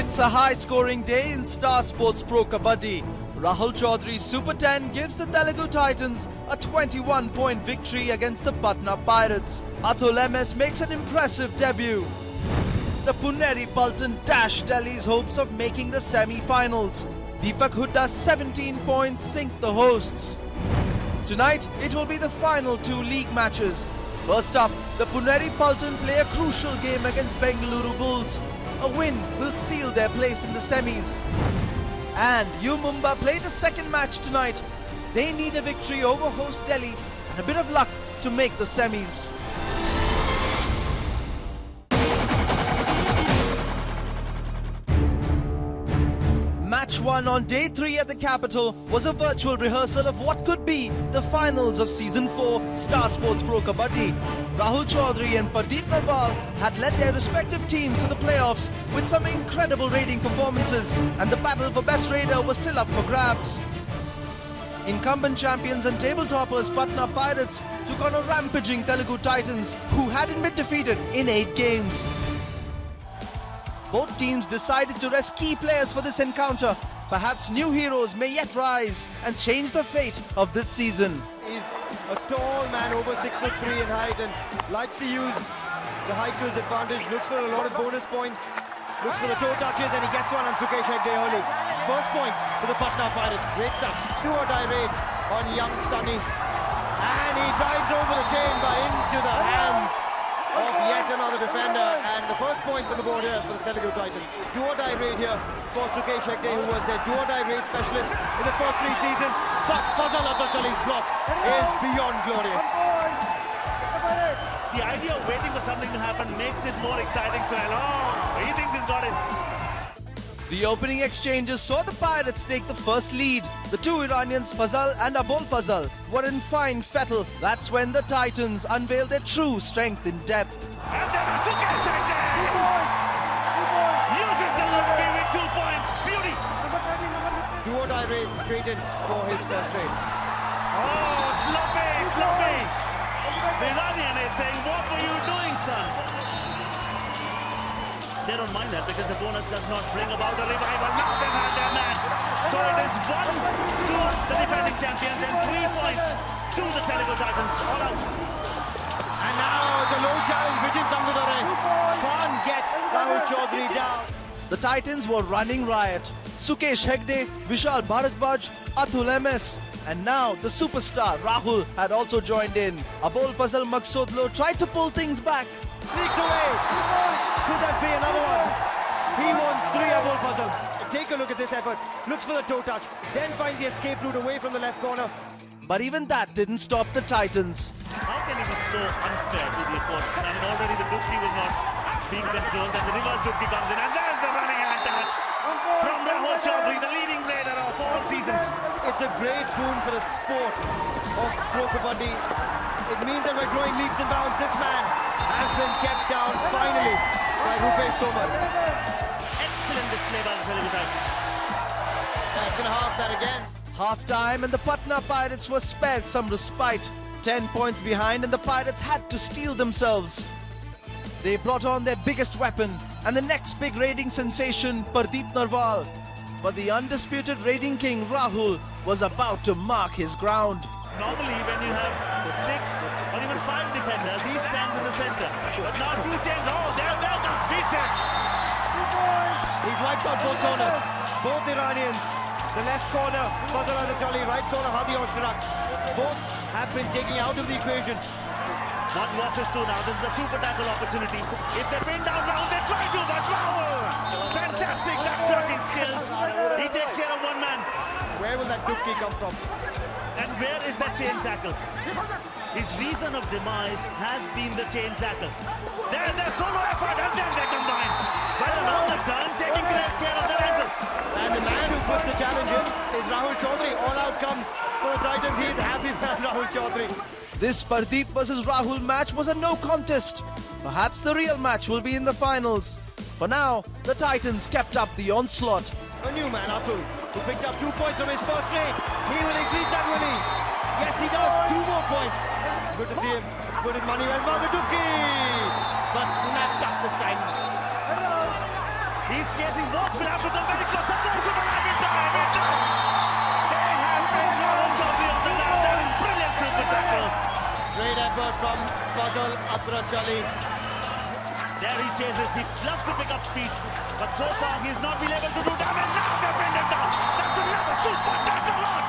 It's a high-scoring day in Star Sports Pro Kabaddi. Rahul Chaudhary's Super 10 gives the Telugu Titans a 21-point victory against the Patna Pirates. Atul MS makes an impressive debut. The Puneri Pulton dashed Delhi's hopes of making the semi-finals. Deepak Hooda's 17 points sink the hosts. Tonight, it will be the final two league matches. First up, the Puneri Pulton play a crucial game against Bengaluru Bulls. A win will seal their place in the semis. And U Mumbai play the second match tonight. They need a victory over host Delhi and a bit of luck to make the semis. Match 1 on day 3 at the capital was a virtual rehearsal of what could be the finals of Season 4 Star Sports Pro Kabaddi. Rahul Chaudhary and Pradeep Narwal had led their respective teams to the playoffs with some incredible raiding performances, and the battle for best raider was still up for grabs. Incumbent champions and table toppers Patna Pirates took on a rampaging Telugu Titans who hadn't been defeated in 8 games. Both teams decided to rest key players for this encounter. Perhaps new heroes may yet rise and change the fate of this season. He's a tall man, over 6'3" in height, and likes to use the height to his advantage. Looks for a lot of bonus points. Looks for the toe touches, and he gets one on Sukesh Hegde early. First points for the Patna Pirates. Great stuff. Do or die raid on young Sunny. And he dives over the chain but into the hands of yet another defender, and the first point on the board here for the Telugu Titans. Do or die raid here for Sukesh Hegde, who was their do or die raid specialist in the first 3 seasons. But Fazal Abdul's block is beyond glorious. The idea of waiting for something to happen makes it more exciting. So he thinks he's got it. The opening exchanges saw the Pirates take the first lead. The two Iranians, Fazal and Abol Fazal, were in fine fettle. That's when the Titans unveiled their true strength in depth. And then Sukesh Hegde uses the lucky with 2 points. Beauty. Do or die raid straight in for his first raid. Oh, sloppy. The Iranian is saying, what were you doing, son? They don't mind that because the bonus does not bring about a revival. Now they've had their man. So it is 1 to the defending champions and 3 points to the Telugu Titans. All out. And now the low challenge, Vijay Tangudare can't get Rahul Chaudhary down. The Titans were running riot. Sukesh Hegde, Vishal Bharadwaj, Atul MS, and now the superstar Rahul had also joined in. Abol Fazal Maksudlo tried to pull things back. Sneaks away. Could that be another one? He wants 3, Abol Fazal. Take a look at this effort. Looks for the toe touch. Then finds the escape route away from the left corner. But even that didn't stop the Titans. How can he be so unfair to the opponent? I mean, already the Dupki was not being controlled, and the reverse Dupki comes in, and there's the running hand touch from Rahul Chaudhary, the leading raider of all seasons. It's a great boon for the sport of Pro Kabaddi. It means that we're growing leaps and bounds. This man has been kept down finally by Rupesh Tomar. Excellent display by the Telugu Titans. That's going to half that again. Half-time and the Patna Pirates were spared some respite. 10 points behind and the Pirates had to steel themselves. They brought on their biggest weapon and the next big raiding sensation, Pradeep Narwal. But the undisputed raiding king Rahul was about to mark his ground. Normally when you have the 6 or even 5 defenders, he stands in the center. But now 2 chains, there comes Beaton. He's wiped out both corners. Both Iranians. The left corner, Fazal Abdul, right corner, Hadi Oshrak. Both have been taken out of the equation. 1 versus 2 now. This is a super tackle opportunity. If they pin down Rahul, they try to, but Rahul! Fantastic back-tracking skills. He takes care of 1 man. Where will that Dupki come from? And where is that chain tackle? His reason of demise has been the chain tackle. Their solo effort, and then they combine. But around the turn, taking great care of the ankle. And the man who puts the challenge in is Rahul Chaudhary. All out comes for the Titans. He is happy man, Rahul Chaudhary. This Pradeep versus Rahul match was a no contest. Perhaps the real match will be in the finals. For now, the Titans kept up the onslaught. A new man, Atul, who picked up 2 points from his first raid. He will increase that, will he? Yes, he does. 2 more points. Good to see him put his money where his mouth. The Dupki! But snapped up this time. He's chasing both. Will have to come very close. Support to They have been Rahul Chaudhary on the ground. That is brilliant super tackle. Great effort from Fazal Atrachali. There he chases. He loves to pick up speed. But so far he's not been able to do damage. Now they bring him down. That's another super tackle on.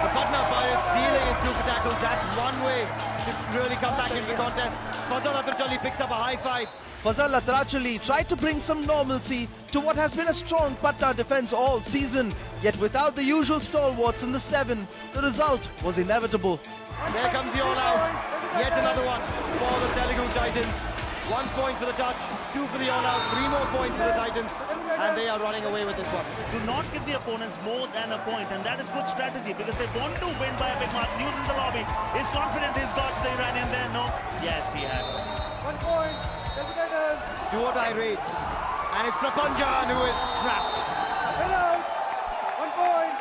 The Patna Pirates dealing in super tackles. That's one way to really come back into the contest. Fazal Atrachali picks up a high five. Fazal Atrachali tried to bring some normalcy to what has been a strong Patna defence all season. Yet without the usual stalwarts in the 7, the result was inevitable. There comes the all-out. Yet another one for the Telugu Titans. 1 point for the touch, 2 for the all-out, 3 more points for the Titans, and they are running away with this one. Do not give the opponents more than a point, and that is good strategy because they want to win by a big margin. Uses the lobby. Is confident he's got the Iranian there? No. Yes, he has. 1 point. Do or die raid. And it's Prapanjan who is trapped. 1 point.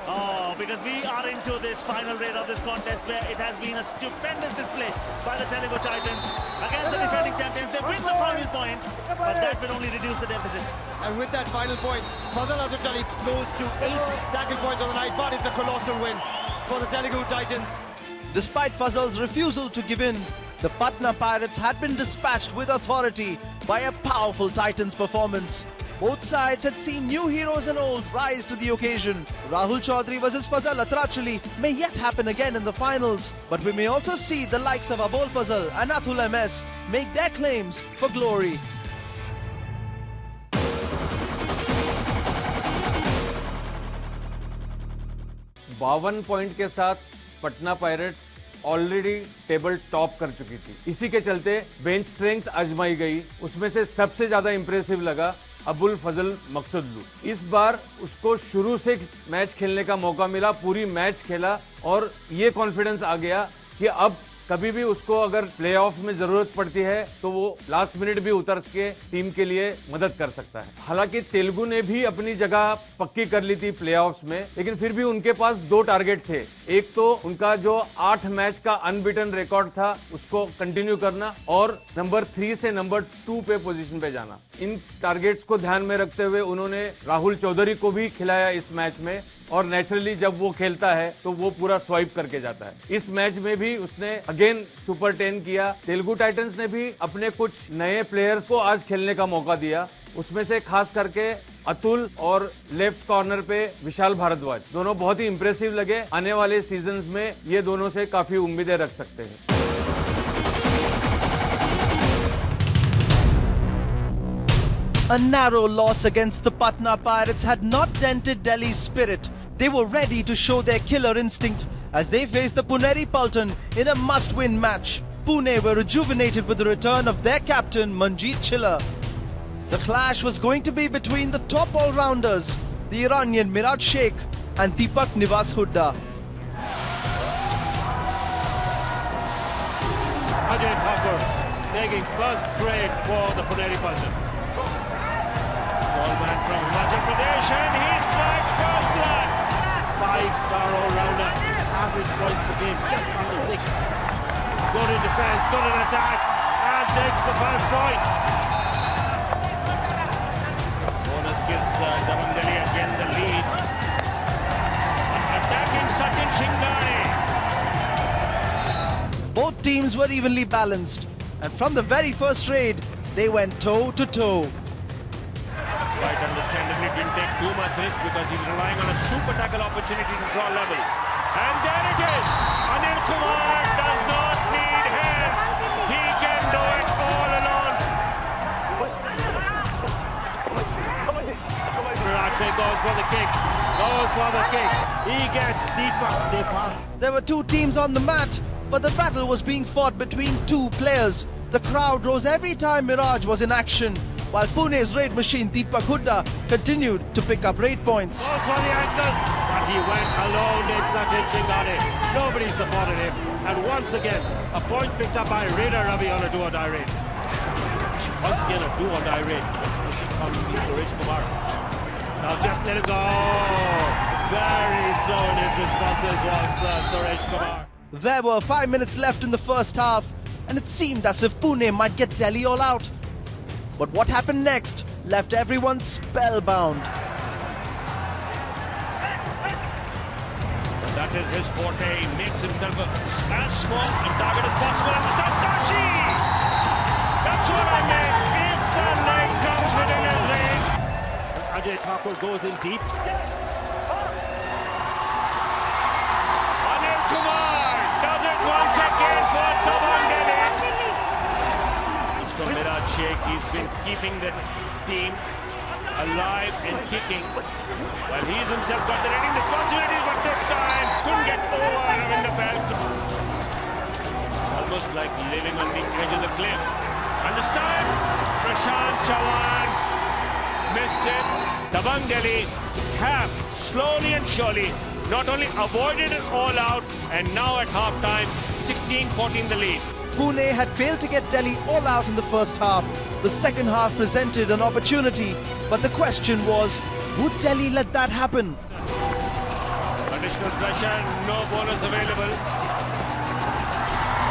Oh, because we are into this final raid of this contest where it has been a stupendous display by the Telugu Titans against the defending champions. They win the final point, but that will only reduce the deficit. And with that final point, Fazal Atrachali goes to 8 tackle points on the night, but it's a colossal win for the Telugu Titans. Despite Fazal's refusal to give in, the Patna Pirates had been dispatched with authority by a powerful Titans performance. Both sides had seen new heroes and old rise to the occasion. Rahul Chaudhary versus Fazal Atrachali may yet happen again in the finals, but we may also see the likes of Abol Fazal and Atul MS make their claims for glory. 52 point के साथ Patna pirates already table top कर चुकी थी। इसी के चलते bench strength आजमाई गई। उसमें से सबसे ज्यादा इंप्रेसिव लगा अबुल फजल मकसूदलू। इस बार उसको शुरू से मैच खेलने का मौका मिला, पूरी मैच खेला और ये कॉन्फिडेंस आ गया कि अब कभी भी उसको अगर प्लेऑफ में जरूरत पड़ती है तो वो लास्ट मिनट भी उतर के टीम के लिए मदद कर सकता है। हालांकि तेलुगु ने भी अपनी जगह पक्की कर ली थी प्लेऑफ्स में, लेकिन फिर भी उनके पास 2 टारगेट थे। एक तो उनका जो 8 मैच का अनबीटन रिकॉर्ड था उसको कंटिन्यू करना और नंबर 3 से नंबर 2 पे पोजीशन पे जाना। इन टारगेट्स को ध्यान में रखते हुए उन्होंने राहुल चौधरी को भी खिलाया इस मैच में और नेचुरली जब वो खेलता है तो वो पूरा स्वाइप करके जाता है। इस मैच में भी उसने अगेन सुपर 10 किया। तेलुगु टाइटंस ने भी अपने कुछ नए प्लेयर्स को आज खेलने का मौका दिया, उसमें से खास करके अतुल और लेफ्ट कॉर्नर पे विशाल भारद्वाज, दोनों बहुत ही इंप्रेसिव लगे। आने वाले सीजन्स में ये दोनों से काफी उम्मीदें रख सकते हैं। A narrow loss against the Patna Pirates had not dented Delhi's spirit. They were ready to show their killer instinct as they faced the Puneri Pulton in a must-win match. Pune were rejuvenated with the return of their captain Manjeet Chiller. The clash was going to be between the top all-rounders, the Iranian Miraj Sheikh and Deepak Nivas Hooda. Ajay Thakur taking first trade for the Puneri Pulton. Ballman from Himachal Pradesh and he strikes first blood. 5-star all-rounder, average points per game just under 6. Good in defence, good in attack and takes the first point. Bonus gives Davangali again the lead. Attacking Sachin Shingani. Both teams were evenly balanced and from the very first raid they went toe-to-toe. Quite understandably didn't take too much risk because he's relying on a super tackle opportunity to draw level. And there it is! Anil Kumar does not need help. He can do it all alone. Miraj goes for the kick. Goes for the kick. He gets Deepak Nivas. There were 2 teams on the mat, but the battle was being fought between 2 players. The crowd rose every time Miraj was in action, while Pune's raid machine Deepak Hooda continued to pick up raid points. Goes for the ankles, but he went alone in Sachin Shingani. Nobody supported him. And once again, a point picked up by Raider Ravi on a do-or-die raid. Once again, a do-or-die raid. On Suresh Kumar. Now just let him go. Very slow in his responses was Suresh Kumar. There were 5 minutes left in the first half and it seemed as if Pune might get Delhi all out. But what happened next left everyone spellbound. That is his forte. He makes himself as small a target as possible and stops Kashi! That's what I meant. If the leg comes within his range. Ajay Thakur goes in deep. Anil Kumar does it once again for Dabang Delhi. It's from Miraj Sheikh. He's been keeping the team alive and kicking while he's himself got the leading responsibilities, but this time couldn't get over Ravinder Belt. It's almost like living on the edge of the cliff. And this time, Prashant Chavan missed it. Dabang Delhi have slowly and surely not only avoided it all out, and now at half-time, 16-14 the lead. Pune had failed to get Delhi all out in the first half. The second half presented an opportunity, but the question was, would Delhi let that happen? Additional pressure, no bonus available.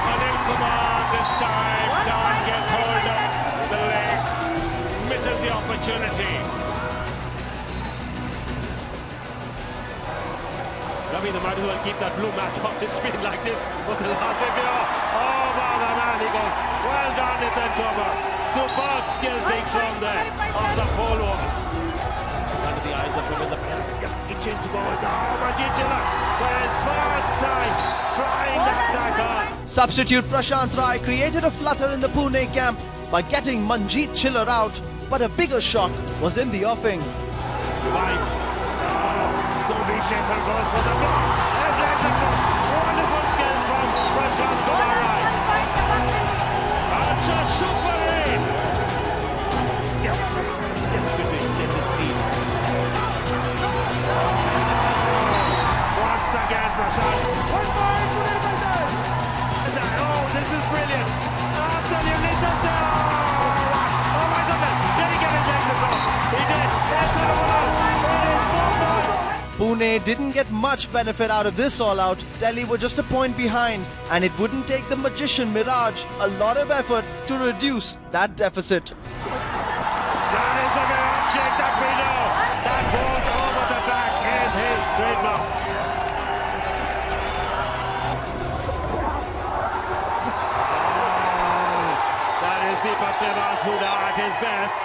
Anil Kumar this time can't get hold of the leg, misses the opportunity. Ravi, they might as well keep that blue mat off. It's been like this for the last 50 years. Oh, wow, the man, he goes, well done, Nitin Toma. Superb skills being shown there off the pole. It's under the eyes of him in the pen. Just itching to go. Oh, Manjeet Chilla for his first time trying that tackle. Substitute Prashant Rai created a flutter in the Pune camp by getting Manjeet Chiller out, but a bigger shock was in the offing. Revive. Oh, Zombie Shekhar goes for the block. There's legs across. Wonderful skills from Prashant Kumar Rai. That's a super raid. Desperate to extend the speed. Once again, Prashant. Oh, this is brilliant. Absolutely sensational. Oh my goodness. Did he get his legs across? He did. It's an all-out. It is 4 points. Pune didn't get much benefit out of this all-out. Delhi were just a point behind, and it wouldn't take the magician Miraj a lot of effort to reduce that deficit. That is the Miraj Sheikh that we know. That ball over the back is his trademark. That is Deepak Nivas Huda at his best.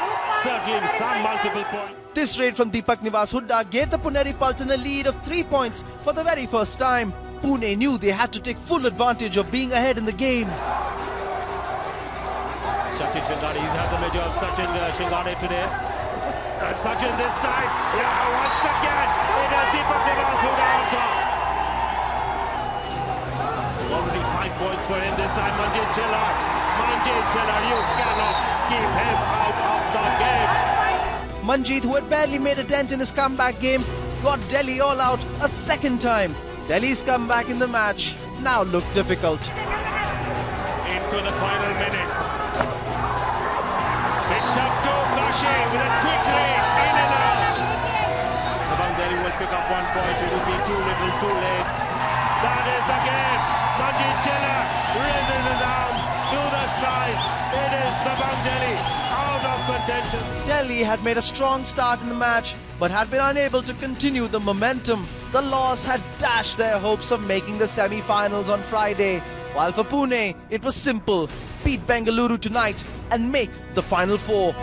Certainly some multiple points. This raid from Deepak Nivas Hooda gave the Puneri Paltan a lead of 3 points for the very first time. Pune knew they had to take full advantage of being ahead in the game. Sachin Shingade, he's had the measure of Sachin Shingade today. Sachin this time, yeah, once again, it is Deepak Nivas Huda on top. It's already 5 points for him this time, Manjeet Chilla. Manjeet Chilla, you cannot keep him out of the game. Manjeet, who had barely made a dent in his comeback game, got Delhi all out a second time. Delhi's comeback in the match now looked difficult. Into the final minute. Picks up to Kashi with a quick lead, in and out. Dabang Delhi will pick up 1 point. It will be too little, too late. That is the game. Manjeet Chilla raises his arms to the skies. It is Dabang Delhi out of contention. Delhi had made a strong start in the match, but had been unable to continue the momentum. The loss had dashed their hopes of making the semi-finals on Friday. While for Pune, it was simple: beat Bengaluru tonight and make the Final Four.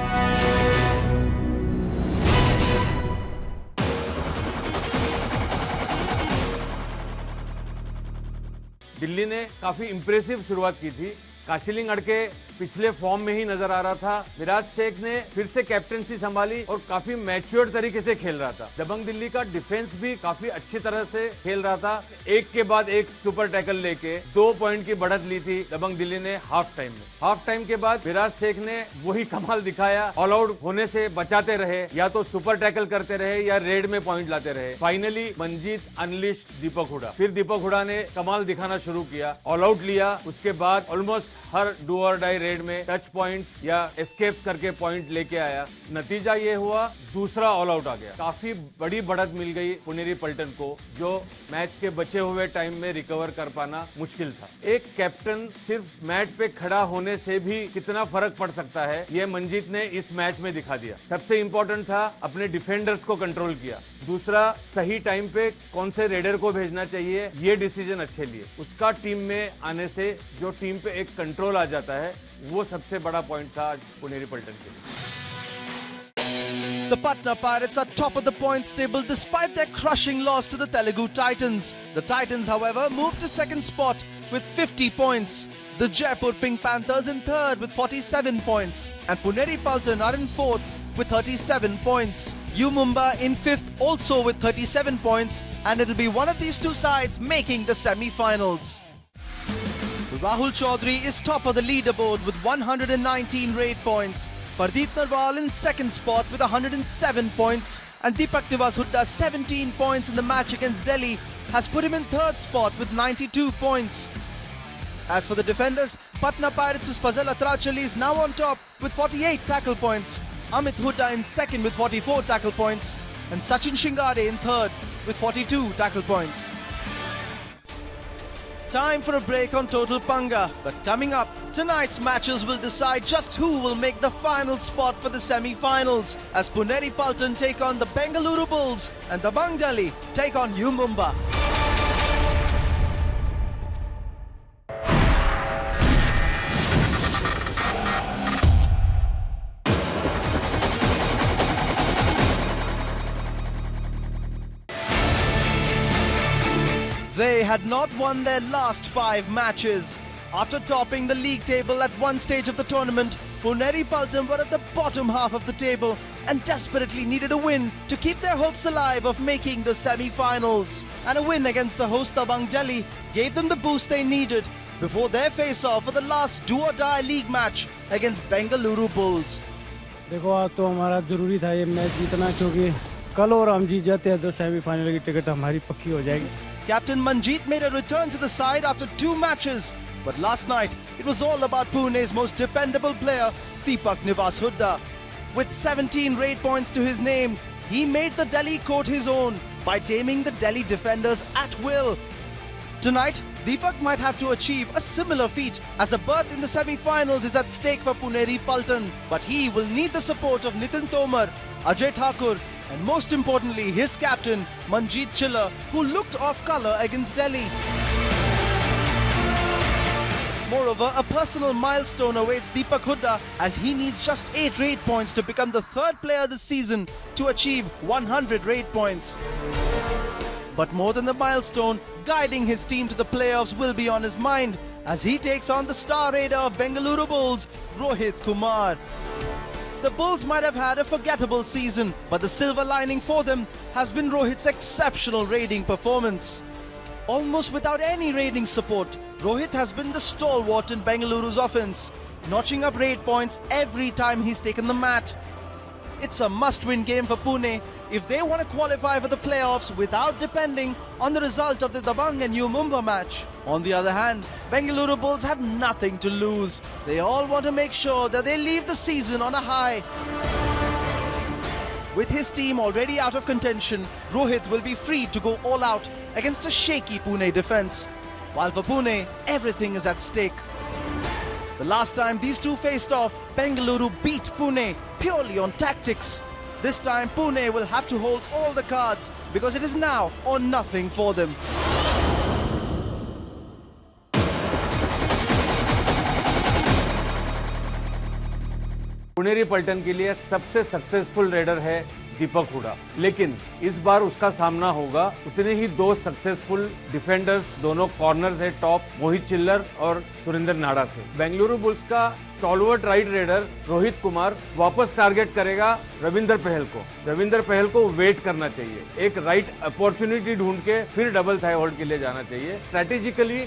Delhi ने काफी impressive शुरुआत की थी। काशिलिंग अड़के पिछले form में ही नजर आ रहा था। मिराज शेख ने फिर से कैप्टेंसी संभाली और काफी मैच्योर्ड तरीके से खेल रहा था। दबंग दिल्ली का डिफेंस भी काफी अच्छी तरह से खेल रहा था। एक के बाद एक सुपर टैकल लेके 2 पॉइंट की बढ़त ली थी दबंग दिल्ली ने हाफ टाइम में। हाफ टाइम के बाद मिराज शेख ने वही कमाल दिखाया। ऑल आउट होने से बचाते रहे, या तो सुपर टैकल करते रहे या रेड में पॉइंट लाते रहे। फाइनली मंजीत अनलिश्ड दीपक हुडा। फिर दीपक हुडा ने कमाल दिखाना शुरू किया, ऑल आउट लिया। उसके बाद ऑलमोस्ट हर डू और डाई रेड में टच पॉइंट्स या एस्केप करके पॉइंट लेके आया। नतीजा ये हुआ दूसरा ऑल आउट आ गया। काफी बड़ी बढ़त मिल गई पुनेरी पल्टन को, जो मैच के बचे हुए टाइम में रिकवर कर पाना मुश्किल था। एक कैप्टन सिर्फ मैट पे खड़ा होने से भी कितना फर्क पड़ सकता है, ये मंजीत ने इस मैच में दिखा दिया। सबसे इंपॉर्टेंट था अपने डिफेंडर्स को कंट्रोल किया। दूसरा, सही टाइम पे कौन से रेडर को भेजना चाहिए ये डिसीजन अच्छे लिए। उसका टीम में आने से जो टीम पे एक कंट्रोल आ जाता है, वो सबसे बड़ा पॉइंट था आज पुनेरी पल्टन के लिए। The Patna Pirates are top of the points table despite their crushing loss to the Telugu Titans. The Titans, however, moved to second spot with 50 points. The Jaipur Pink Panthers in third with 47 points. And Puneri Paltan are in fourth with 37 points. U Mumbai in fifth also with 37 points. And it'll be one of these two sides making the semi-finals. Rahul Chaudhary is top of the leaderboard with 119 raid points. Pardeep Narwal in second spot with 107 points, and Deepak Nivas Hooda's 17 points in the match against Delhi has put him in third spot with 92 points. As for the defenders, Patna Pirates' Fazal Atrachali is now on top with 48 tackle points, Amit Hooda in second with 44 tackle points, and Sachin Shingade in third with 42 tackle points. Time for a break on Total Panga, but coming up, tonight's matches will decide just who will make the final spot for the semi-finals as Puneri Paltan take on the Bengaluru Bulls and the Dabang Delhi take on U Mumbai. They had not won their last 5 matches. After topping the league table at one stage of the tournament, Puneri Paltan were at the bottom half of the table and desperately needed a win to keep their hopes alive of making the semi-finals. And a win against the host Dabang Delhi gave them the boost they needed before their face-off for the last do-or-die league match against Bengaluru Bulls. देखो आज तो हमारा जरूरी था ये match जीतना, क्योंकि कल और हम जीत जाते हैं तो सेमीफाइनल की टिकट हमारी पक्की हो जाएगी। Captain Manjeet made a return to the side after 2 matches, but last night it was all about Pune's most dependable player, Deepak Nivas Hooda. With 17 raid points to his name, he made the Delhi court his own by taming the Delhi defenders at will. Tonight, Deepak might have to achieve a similar feat as a berth in the semi-finals is at stake for Puneri Paltan, but he will need the support of Nitin Tomar, Ajay Thakur, and most importantly his captain Manjeet Chiller, who looked off colour against Delhi. Moreover, a personal milestone awaits Deepak Hooda as he needs just 8 raid points to become the 3rd player this season to achieve 100 raid points. But more than the milestone, guiding his team to the playoffs will be on his mind as he takes on the star raider of Bengaluru Bulls, Rohit Kumar. The Bulls might have had a forgettable season, but the silver lining for them has been Rohit's exceptional raiding performance. Almost without any raiding support, Rohit has been the stalwart in Bengaluru's offense, notching up raid points every time he's taken the mat. It's a must-win game for Pune if they want to qualify for the playoffs without depending on the result of the Dabang and U Mumbai match. On the other hand, Bengaluru Bulls have nothing to lose. They all want to make sure that they leave the season on a high. With his team already out of contention, Rohit will be free to go all out against a shaky Pune defence. While for Pune, everything is at stake. The last time these two faced off, Bengaluru beat Pune purely on tactics. This time Pune will have to hold all the cards because it is now or nothing for them. Puneri पल्टन के लिए सबसे successful raider है दीपक हुडा, लेकिन इस बार उसका सामना होगा उतने ही 2 सक्सेसफुल डिफेंडर्स, दोनों कॉर्नर्स है टॉप, मोहित चिल्लर और सुरेंद्र नाडा से। बेंगलुरु बुल्स का टॉलवर्ट राइट रेडर रोहित कुमार वापस टारगेट करेगा रविंदर पहल को। रविंदर पहल को वेट करना चाहिए, एक राइट अपॉर्चुनिटी ढूंढ के फिर डबल थाई होल्ड के लिए जाना चाहिए। स्ट्रेटेजिकली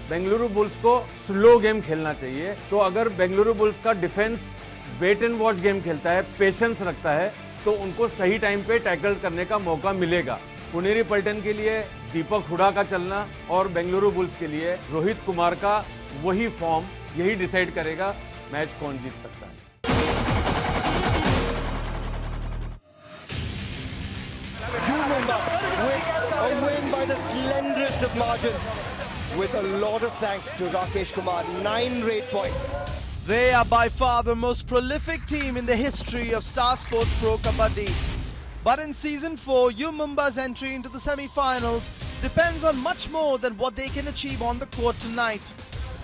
बेंगलुरु बुल्स को स्लो गेम खेलना चाहिए। तो अगर बेंगलुरु बुल्स का defence wait and watch game खेलता है, पेशेंस रखता है, तो उनको सही टाइम पे टैकल करने का मौका मिलेगा। पुनेरी पल्टन के लिए दीपक हुडा का चलना और बेंगलुरु बुल्स के लिए रोहित कुमार का वही फॉर्म यही डिसाइड करेगा मैच कौन जीत सकता है। Mumba with a win by the slenderest of margins, with a lot of thanks to Rakesh Kumar. 9 rate points. They are by far the most prolific team in the history of Star Sports Pro Kabaddi. But in Season 4, U Mumba's entry into the semi-finals depends on much more than what they can achieve on the court tonight.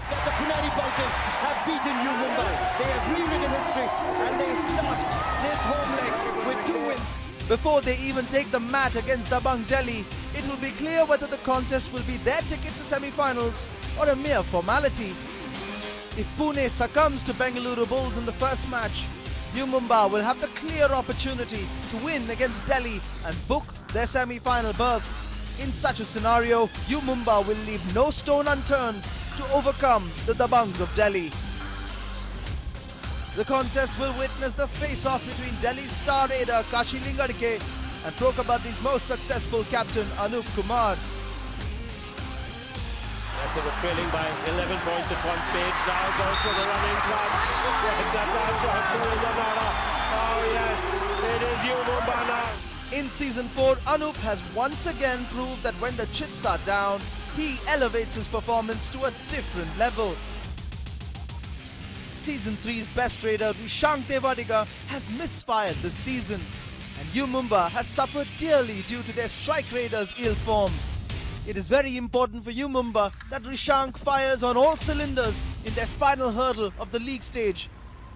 The Punani Bulkers have beaten U Mumba. They have rewritten history and they start this home leg with 2 wins. Before they even take the mat against Dabang Delhi, it will be clear whether the contest will be their ticket to semi-finals or a mere formality. If Pune succumbs to Bengaluru Bulls in the first match, U Mumba will have the clear opportunity to win against Delhi and book their semi-final berth. In such a scenario, U Mumba will leave no stone unturned to overcome the Dabangs of Delhi. The contest will witness the face-off between Delhi's star raider Kashi Lingadke and Pro Kabaddi's most successful captain Anup Kumar. Yes, they were trailing by 11 points at one stage. Now goes for the running club. Gets that down to Ulanara. Oh yes, it is U Mumba now. In Season 4, Anup has once again proved that when the chips are down, he elevates his performance to a different level. Season 3's best raider Rishank Devadiga has misfired this season, and U Mumba has suffered dearly due to their strike raiders' ill form. It is very important for U Mumba that Rishank fires on all cylinders in their final hurdle of the league stage.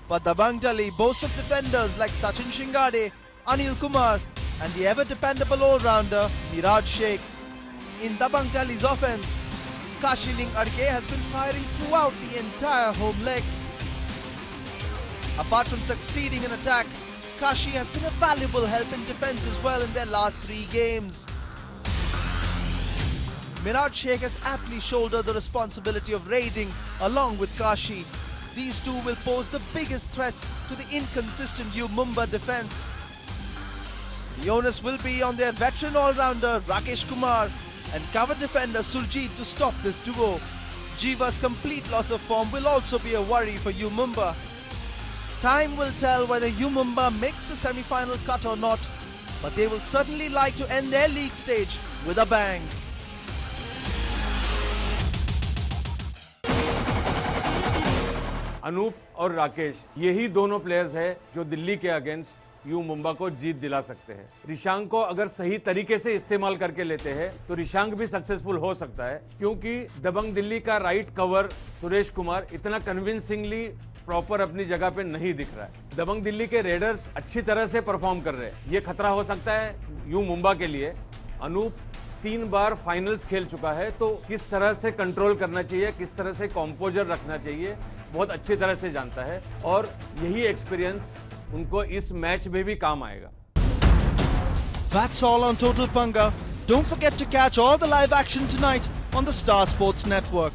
But Dabang Delhi boasts of defenders like Sachin Shingade, Anil Kumar and the ever-dependable all-rounder Miraj Sheikh. In Dabang Delhi's offense, Kashi Lingadke has been firing throughout the entire home leg. Apart from succeeding in attack, Kashi has been a valuable help in defense as well in their last 3 games. Miraj Sheikh has aptly shouldered the responsibility of raiding along with Kashi. These two will pose the biggest threats to the inconsistent U Mumba defense. The onus will be on their veteran all-rounder Rakesh Kumar and cover defender Surjit to stop this duo. Jiva's complete loss of form will also be a worry for U Mumba. Time will tell whether U Mumba makes the semi-final cut or not, but they will certainly like to end their league stage with a bang. Anoop और राकेश यही दोनों players हैं जो दिल्ली के against you Mumba को जीत दिला सकते हैं। रिशांक को अगर सही तरीके से इस्तेमाल करके लेते हैं तो रिशांक भी सक्सेसफुल हो सकता है, क्योंकि दबंग दिल्ली का राइट कवर सुरेश कुमार इतना कन्विंसिंगली प्रॉपर अपनी जगह पे नहीं दिख रहा है। दबंग दिल्ली के रेडर्स अच्छी तरह से परफॉर्म कर रहे हैं, ये खतरा हो सकता है यू मुंबा के लिए। अनूप 3 बार फाइनल्स खेल चुका है, तो किस तरह से कंट्रोल करना चाहिए, किस तरह से कॉम्पोजर रखना चाहिए, बहुत अच्छी तरह से जानता है और यही एक्सपीरियंस उनको इस मैच में भी काम आएगा। That's all on Total Panga. Don't forget to catch all the live action tonight on the Star Sports Network.